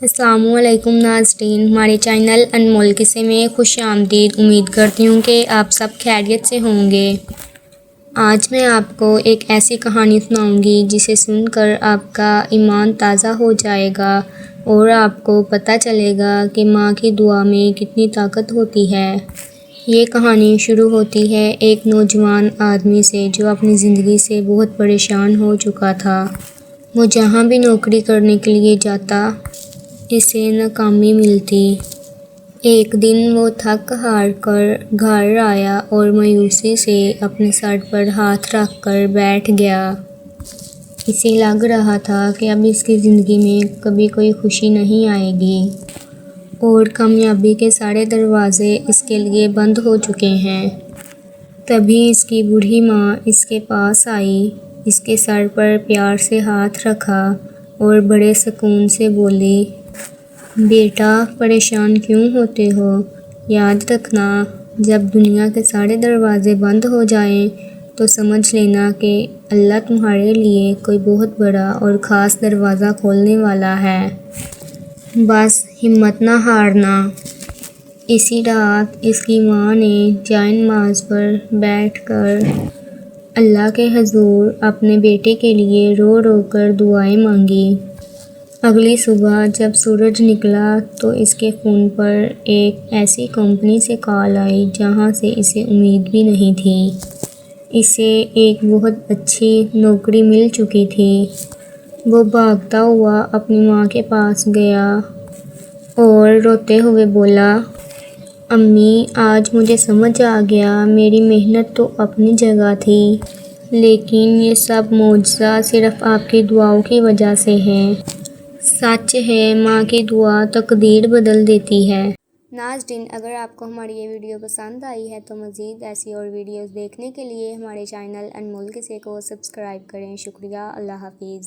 السلام علیکم ناظرین، ہمارے چینل انمول قصے میں خوش آمدید۔ امید کرتی ہوں کہ آپ سب خیریت سے ہوں گے۔ آج میں آپ کو ایک ایسی کہانی سناؤں گی جسے سن کر آپ کا ایمان تازہ ہو جائے گا اور آپ کو پتہ چلے گا کہ ماں کی دعا میں کتنی طاقت ہوتی ہے۔ یہ کہانی شروع ہوتی ہے ایک نوجوان آدمی سے جو اپنی زندگی سے بہت پریشان ہو چکا تھا۔ وہ جہاں بھی نوکری کرنے کے لیے جاتا، اسے ناکامی ملتی۔ ایک دن وہ تھک ہار کر گھر آیا اور مایوسی سے اپنے سر پر ہاتھ رکھ کر بیٹھ گیا۔ اسے لگ رہا تھا کہ اب اس کی زندگی میں کبھی کوئی خوشی نہیں آئے گی اور کامیابی کے سارے دروازے اس کے لیے بند ہو چکے ہیں۔ تبھی اس کی بوڑھی ماں اس کے پاس آئی، اس کے سر پر پیار سے ہاتھ رکھا اور بڑے سکون سے بولی، بیٹا پریشان کیوں ہوتے ہو؟ یاد رکھنا، جب دنیا کے سارے دروازے بند ہو جائیں تو سمجھ لینا کہ اللہ تمہارے لیے کوئی بہت بڑا اور خاص دروازہ کھولنے والا ہے۔ بس ہمت نہ ہارنا۔ اسی رات اس کی ماں نے جائے نماز پر بیٹھ کر اللہ کے حضور اپنے بیٹے کے لیے رو رو کر دعائیں مانگی۔ اگلی صبح جب سورج نکلا تو اس کے فون پر ایک ایسی کمپنی سے کال آئی جہاں سے اسے امید بھی نہیں تھی۔ اسے ایک بہت اچھی نوکری مل چکی تھی۔ وہ بھاگتا ہوا اپنی ماں کے پاس گیا اور روتے ہوئے بولا، امی آج مجھے سمجھ آ گیا، میری محنت تو اپنی جگہ تھی لیکن یہ سب معجزہ صرف آپ کی دعاؤں کی وجہ سے ہے۔ سچ ہے، ماں کی دعا تقدیر بدل دیتی ہے۔ ناظرین، اگر آپ کو ہماری یہ ویڈیو پسند آئی ہے تو مزید ایسی اور ویڈیوز دیکھنے کے لیے ہمارے چینل انمول قصے کو سبسکرائب کریں۔ شکریہ، اللہ حافظ۔